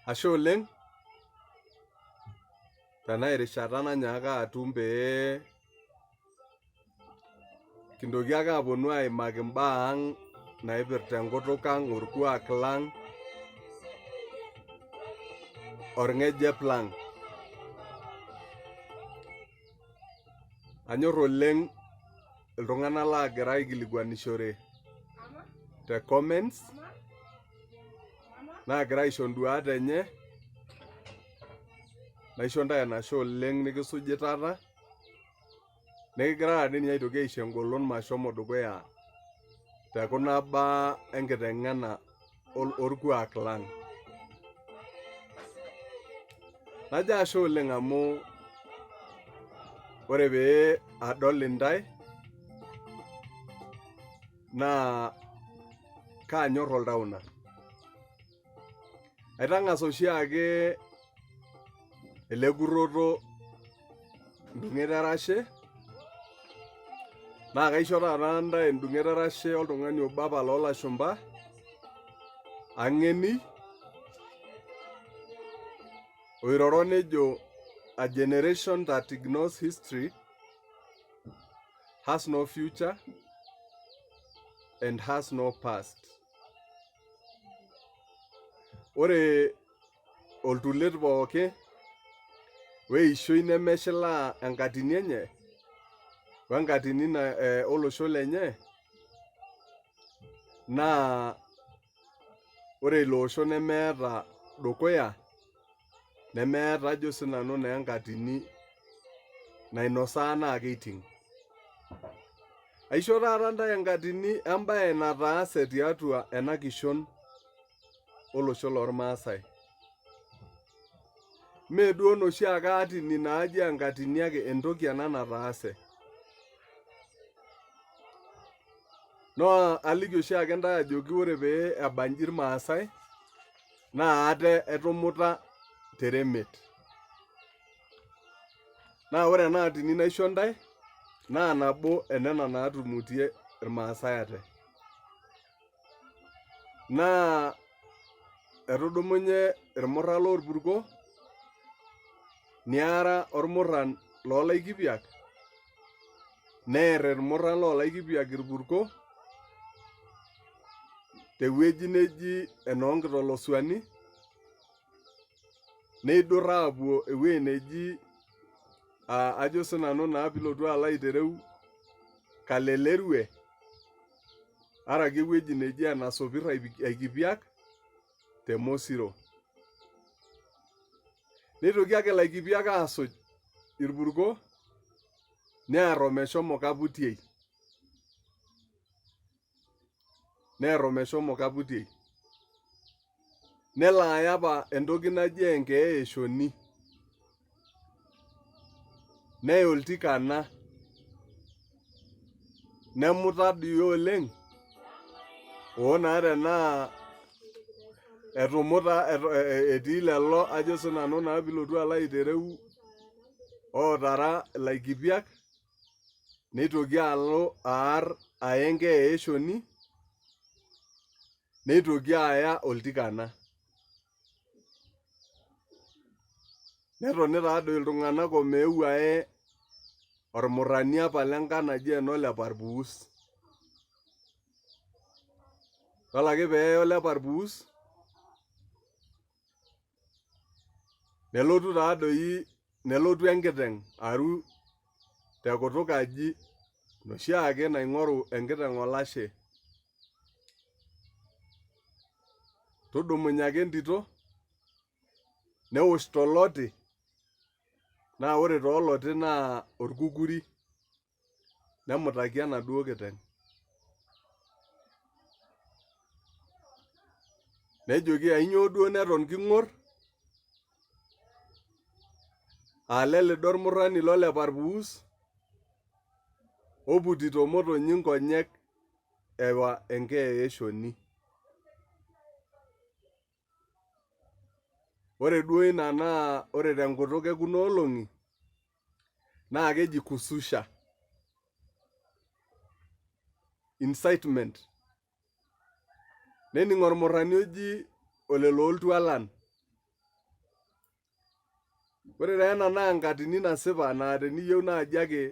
Ashe oleng tena erishata nanyaaka atum pee kintoki ake aponu aimaki imbaa ang naipirta enkutuk ang, orkuak lang, orng'ejep lang. Anyorr oleng iltung'anak laagira aikilikuanishore te comments naagira aisho nduat enye, naisho ntae enashe oleng nikisujitata, nikigira dii ninye aitoki aisho engolon mashomo dukuya tekuna baa enkiteng'ena orkuak lang. Najo ashe oleng amu ore pee adol intae naa kaanyorr oltauna. Aitang'as oshiake ele kurroto endung'et erashe, naa kaisho taata ntae endung'et erashe oltung'ani obo apa loolashumba, Ang'eni, oiroro nejo a generation that ignores history has no future and has no past. Ore oltulet pooki weishoi nemeshilaa enkatini enye wenkatini olosho lenye naa ore ilo osho nemeeta dukuya nemeeta ajo sinanu naa enkatini nainosaa naa keiting'. Aisho taata ntae enkatini embae nataase tiatua ena kishon olosho lormaasai. Mee duo noshi ake atini naaji enkatini ake, entoki ena nataase. Naa aliki oshiake ntae ajoki ore pee ebanji irmaasai naa ate etumuta teremet. Naa ore ena atini naisho ntae naa nabo enena naatumutie irmaasai ate. Naa etudumunye irmurran lorpurko, niara ormurran loolaikipiak, neer irmurran loolaikipiak irpurko tewueji neji enoonkitolosuani, neidur aapuo ewueji neji ajo sinanu naa piilotu alo aitereu Kalelerue, araki ewueji neji enasopir aikipiak te Mosiro. Neitoki ake laikipiak aasuj irpurko nearr omeshomo Kaputiei. Nearr omeshomo Kaputiei. Nelo aya apa entoki naji enkeeya eshoni. Neya oltikana. Nemuta dii oleng oo naa tenaa etumuta etii lelo ajo sinanu naa piilotu alo aitereu ootara laikipiak, neitoki alo aarr aya enkeeya eshoni, neitoki aya oltikana. Netoni taadoi iltung'anak omeeu aye ormurrani apa lenkang naji enoleparpuus. Yiolo ake peeye oleparpuus, nelotu taadoi nelotu enkiteng' aru tekutuk aji noshiake naing'oru enkiteng' olashe. Tudumunye ake entito newosh toloti, naa ore tooloti naa orkukuri, nemutaki enaduo kiteng'. Nejoki ainyoo duo neton king'orr? Lelido ormurrani loleparpuus oputito motonyi nkonyek ewa enkeeya eshoni. Ore duo ina naa ore tenkutuk ekuna olong'i naa keji kususha. Incitement. Nening' ormurrani oji ole looltualan Ore taa ena naa enkatini nasipa naa teniyieu naaji ake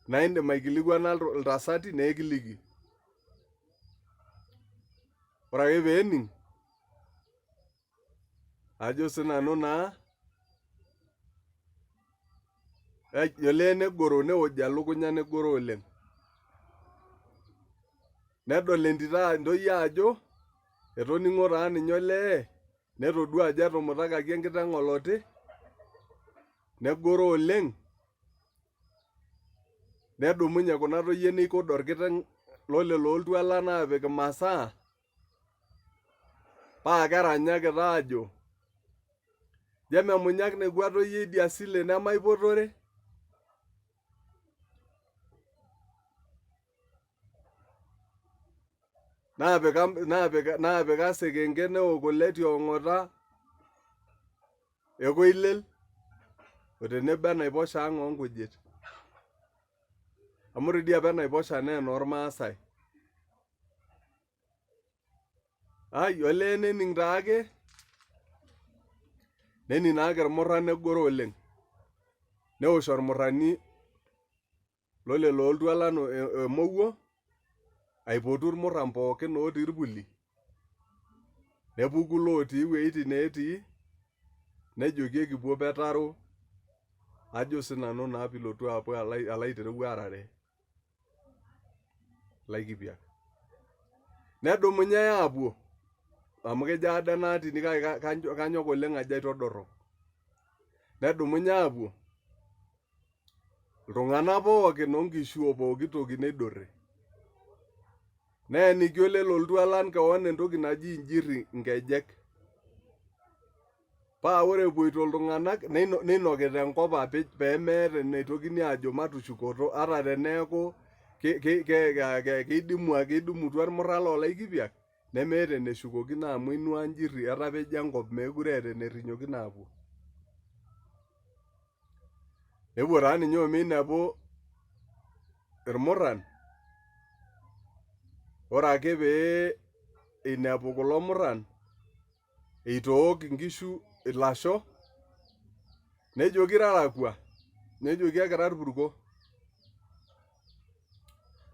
naa indim aikilikuana iltasati neekiliki. Ore ake peening' ajo sinanu naa olee negoro neoj elukunya negoro oleng. Nedol entito ajo etoning'o taa ninye olee netodua ajo etumutakaki enkiteng oloti negoro oleng. Nedumunye kuna toyie neikod orkiteng lolelo oltualan aapik imasaa paa keranyakita aajo njo ememunyak nekwa toyie idia sile nemaipotore. Naapika sekenke neok kule tiong'ota ekoilel otenebo enaiposha ang' oonkujit. Amu ore dii apa enaiposha naa enoormaasai. Olee nening' taake irmurran negoro oleng. Newosh ormurrani lolelo oltualan emowuo aipotu irmurran pookin otii irpuli. Nepuku lotii iwueitin neetii nejoki ekipuo Petaro ajo sinanu naa piilotu alo aitereu aarare Laikipia. Nedumunye aapuo amu kejo ade ena atini kake kanyok oleng ajo aitodorrop. Nedumunye aapuo iltung'anak pookin oonkishu opooki toki neidurri. Neeniki olelo oltualan keon entoki naji injirri inkejek. Paa ore epuoito iltung'anak neinokita enkop apej peemeeta eneitokini aajo matushukoto ata teneeku keidimutua irmurran loo Laikipia nemeeta eneshukokino amu einua injirri etapejo enkop meekure eeta enerrinyokino aapuo. Nepuo taa ninye omeinepu irmurran. Ore ake pee einepu kulo murran eitook inkishu ilasho nejoki irara kwaa, nejoki ekira irpurko.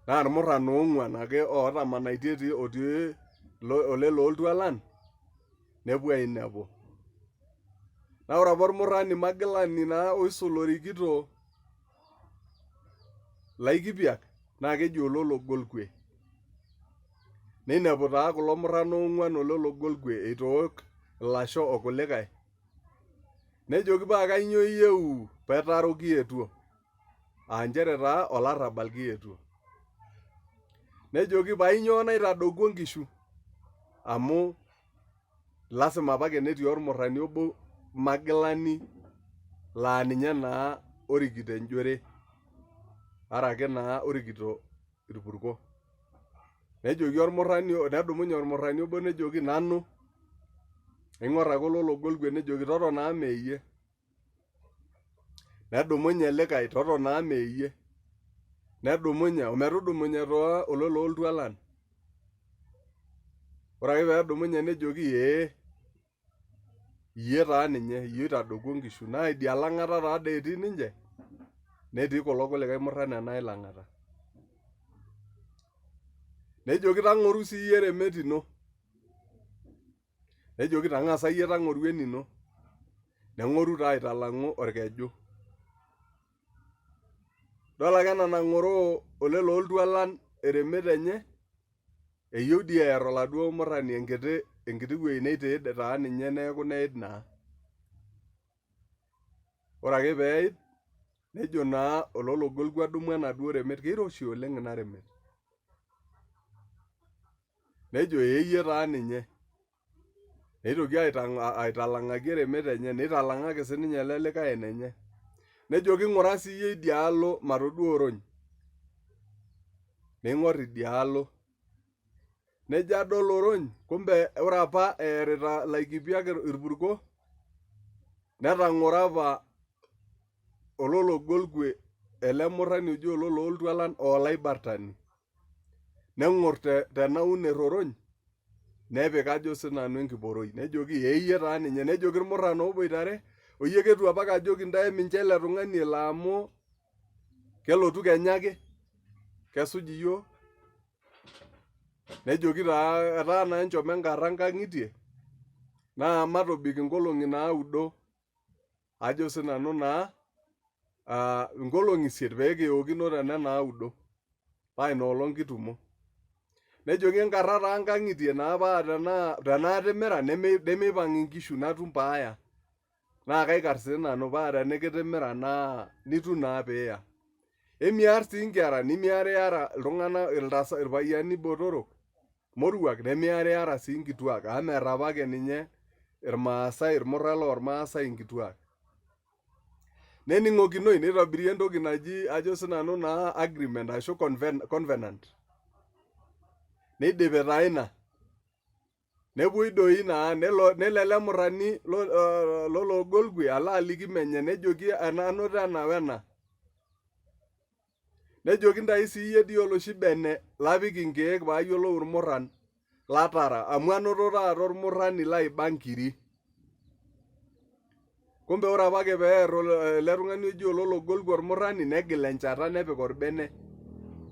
Naa irmurran oong'uan ake ootamanaitie otii olelo oltualan nepuo ainepu. Naa ore apa ormurrani magilani naa oisul orikito Laikipia naa keji Olologolkwe. Neinepu taa kulo murran oong'uan Olologolkwe eitook ilasho okulikae. Nejoki paa kanyoo iyieu Petaro kietuo. Nchere taa olarrabal kietuo. Nejoki painyoo naitadoutuo inkishu amu lasima apake netii ormurrani obo magilani laa ninye naa orikito enjore arake naa orikito irpurko. Nedumunye ormurrani obo nejoki nanu. Neing'orr ake Olologolkwe nejoki totona mee iyie. Nedumunye likae totona mee iyie. Nedumunye ometudumunye taa ololo oltualan. Ore ake peedumunye nejoki iyie taa ninye, iyie oitadoutuo inkishu naa idia lang'ata taadoi etii ninche netii kulo kulikae murran ena ilang'ata. Nejoki tang'oru siiyie eremet ino. Nejoki tang'asa iyie tang'oru enino. Neng'oru taa aitalang'u orkeju. Idol ake ena nang'oroo olelo oltualan eremet enye, eyieu dii earr oladuo murrani enkiti wuei neiteed taa ninye neeku neid naa. Ore ake peeid, nejo naa Olologolkwe adumu enaduo remet, keiroshi oleng ina remet. Nejo iyie taa ninye. Neitoki aitalang'aki eremet enye, neitalang'aki siininye ele likae enenye. Nejoki ng'ura siiyie idialo matodua orony. Neing'orr idialo. Nejo adol orony, kumbe ore apa eerita Laikipiak irpurko, netang'oro apa Olologolkwe ele murrani oji ololo oltualan olaibartani. Neng'orr tenaunir orony, nepik ajo sinanu enkiporoi. Nejoki iyie taa ninye. Nejoki irmurran ooboitare, oyie ketu apa kajoki ntae mincho ele tung'ani elo amu kelotu kenya ake kesuj iyiok. Nejoki taa etaa naa enchom enkarra nkang'itie naa matobik inkolong'i naudo ajo sinanu naa inkolong'i 8 pee kiokino tene naudo paa ina olong kitumo. Nejoki enkarra taa nkang'itie naa paa tenaa timira nemeipang' inkishu natum paaya. Naa kaikarr sii nanu paa tenikitimira naa nitu naa piiya. Emiarr sii nkera nimiariyara iltung'anak irpayiani botorok moruak nemiariyara sii nkituak amu meerr apake ninye irmaasai irmurran lormaasai nkituak. Nening'okinoi neitobiri entoki naji ajo sinanu naa agreement ashu covenant. Neidipi taa ina. Nepuoi doi naa nelo ele murrani lologolgwe alo aliki menye nejoki anoto ena wena. Nejoki ntai siiyie dii oloshi bene lapik inkeek paayiolou irmurran latara amu anoto taata ormurrani laiba nkiri. Kumbe ore apake peerr ele tung'ani oji olologolgwe ormurrani negil enchata nepik orbene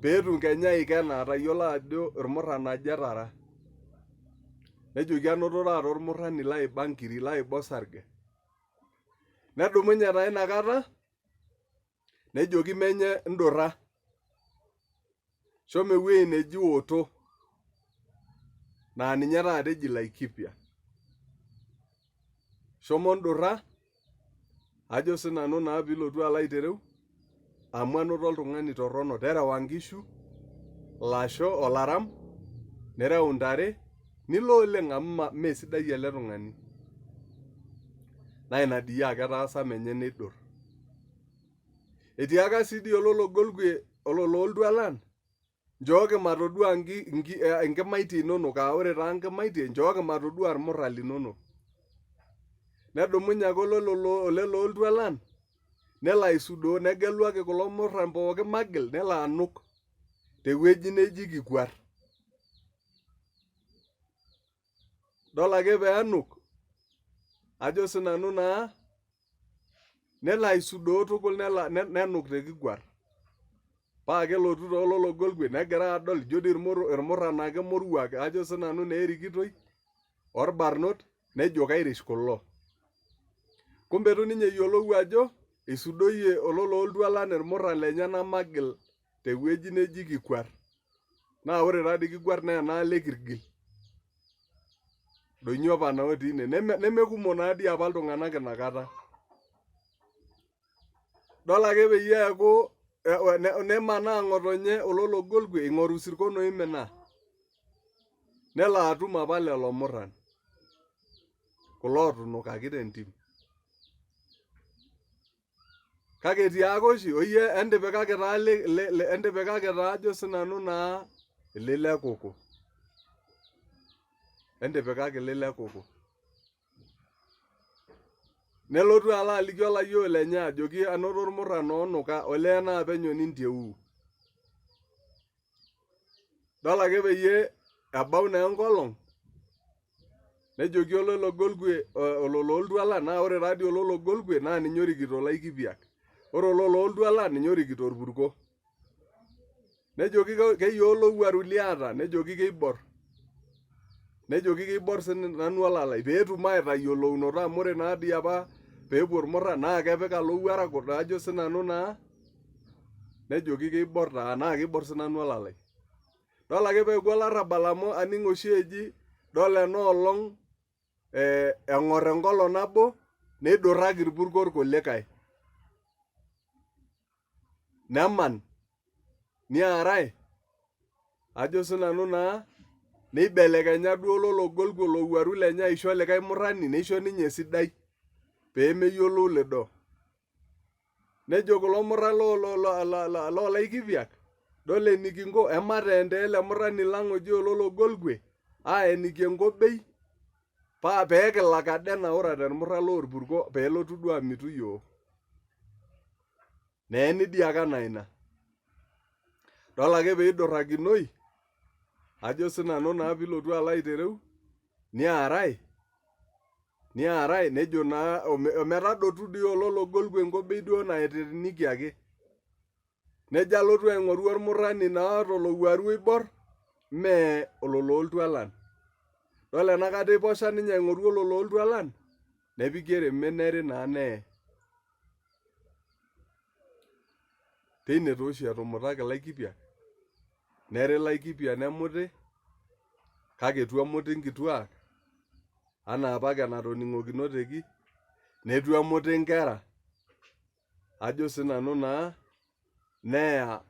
peetum kenya aikena atayiolo ajo irmurran aja etara. Nejoki anoto taata ormurrani laiba nkiri laiba osarge. Nedumunye taa inakata nejoki menye ndurra. Shomo ewuei neji Oto naa ninye taata eji Laikipia. Shomo ndurra ajo sinanu naa piilotu alo aitereu amu anoto oltung'ani torrono terewa nkishu, lasho, olaram, nireu ntare nilo oleng amu mee sidai ele tung'ani. Naa ina dii ake etaasa menye neidurr. Etiaka sii dii olologolgwe ololooltualan nchooki matodua nkimaitie inonok aa ore taa nkimaitie nchooki matodua irmurran linonok. Nedumunye ake ole looltualan nelo aisudoo negelu ake kulo murran pooki magil nelo anuk tewueji neji Kikwarr. Idol ake peenuk ajo sinanu naa nelo aisudoo tukul nenuk te Kikwarr. Paa kelotu taa olologolgwe negira adol ijo dii irmurran ake moruak ajo sinanu naa erikitoi orbarnot nejo kairish kulo. Kumbe itu ninye eyiolou ajo isudoyie ololooltualan irmurran lenyenak magil tewueji neji Kikwarr. Naa ore taadii Kikwarr naa enaalo ekirgil. Doinyio apa naa otii ine nemekumok naadii apa iltung'anak inakata. Idol ake peyie eeku nemanaa ng'otonye olologolgwe eing'oru isirkon oimina. Nelo atum apa lelo murran kulo ootunukaki tentim. Kake tiake oshi oyie entipikaki taa ajo sinanu naa ililekuku. Entipikaki ililekuku. Nelotu alo aliki olayiok lenye ajoki anoto irmurran oonuka olee naa penyo nintieu. Idol ake peyie ebau naa enkolong nejoki olologolgwe ololooltualan naa ore taadii olologolgwe naa ninye orikito Laikipiak. Ore ololooltualan ninye orikito orpurko. Nejoki keyiaa olowuaru liata nejoki keiborr. Nejoki keiborr sinanu olalai peetum aitayiolounoto amu ore naadii apa peepuo irmurran naa kepik alowuarak ajo sinanu naa nejoki keiborr taa naa keiborr sinanu olalai. Idol ake peeku olarrabal amu aning oshi eji idol enoolong eng'orr enkolong nabo neidurraki irpurko irkulikae. Neman niarai ajo sinanu naa neibelekenya duo olologolgwe olowuaru lenye aisho likae murrani neisho ninye esidai peemeyiolou lido. Nejo kulo murran loo Laikipiak idol enikinko emateente ele murrani lang oji olologolgwe aeniki enkobei paa peekilak ade enaurate irmurran lorpurko peelotu duo amitu iyiok. Neeni dii ake enaa ina. Idol ake peidurrakinoi ajo sinanu naa piilotu alo aitereu niarai niarai nejo naa ometadotu dii olologol kwenkobei duo naetetinikiaki. Nejo alotu aing'oru ormurrani naa tolowuaru oibor mee ololo oltualan. Dol enakata iposha ninye aing'oru ololo oltualan nepiki eremet neri naa neye. Teine tooshi etumutaki Laikipia, neri Laikipia nemuti, kake itu emuti nkituak anaa apake enatoning'okinoteki, netu emuti nkera. Ajo sinanu naa neya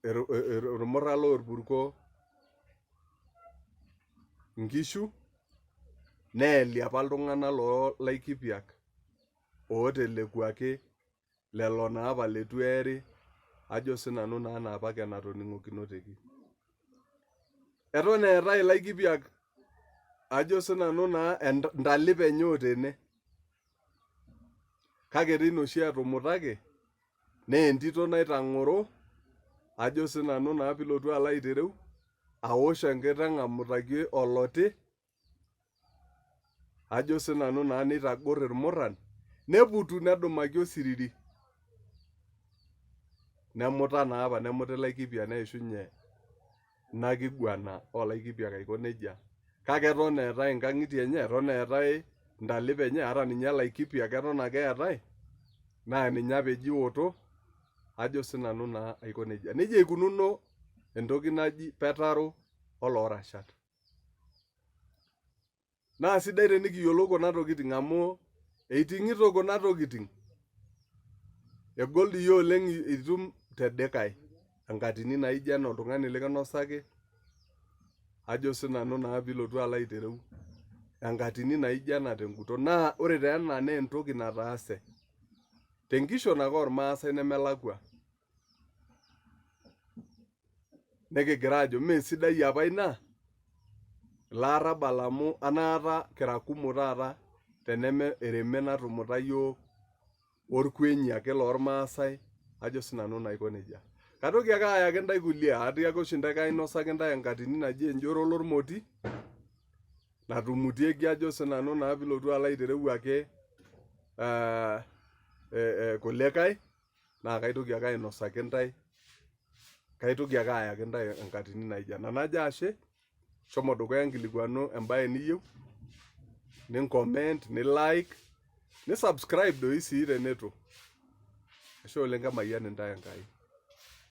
irmurran lorpuko nkishu, neye liapa iltung'anak loo Laikipiak ootelekuaki lelo naapa letu eeri, ajo sinanu naa anaapake enatoning'okinoteki. Eton eetae Laikipiak ajo sinanu naa intalip enye otene. Kake teine oshi etumutaki, neentito naitang'oro, ajo sinanu naa pilotu alo aitereu, awosh enkiteng amutaki oloti, ajo sinanu naa nitagor irmurran, neputu nedumaki osiriri. Nemuta naapa, nemuti Laikipia neishunye ina kiguana oolaikipiak aiko nejia. Kake eton eetae inkang'itie enye, eton eetae intalip enye, ata ninye Laikipiak eton ake eetae, naa ninye apa eji oto, ajo sinanu naa aiko nejia. Nejia ikununo entoki naji petaro oloorashat. Naa sidai tenikiyiolou kuna tokiting amu eiting'ito kuna tokiting. Egol dii oleng itum tedikae enkatini naijo ena oltung'ani likinosaki, ajo sinanu naa pilotu alo aitereu enkatini naijo ena tenguton. Naa ore taa ena naa entoki nataase tenkishon ake ormaasai nemelakwa. Nekigira ajo mee sidai apa ina, ilo arabal amu enaata kira kumok taata teneme eremet natumuta yiok orkwenyi ake lormaasai, ajo sinanu naa aiko nejia. Kaitoki ake ayaki ntae kulie, atiaki oshi ntae kainosaki ntae enkatini naji enjoro lormoti, natumutieki ajo sinanu naa pilotu alo aitereu ake kulikae, naa kaitoki ake ainosaki ntae, kaitoki ake ayaki ntae enkatini naijo ena. Najo ashe, shomo dukuya nkilikuanu embae niyieu, ninkoment, nilike, nisubscribe doi sii teneitu. Ashe oleng kemayian intae Enkai.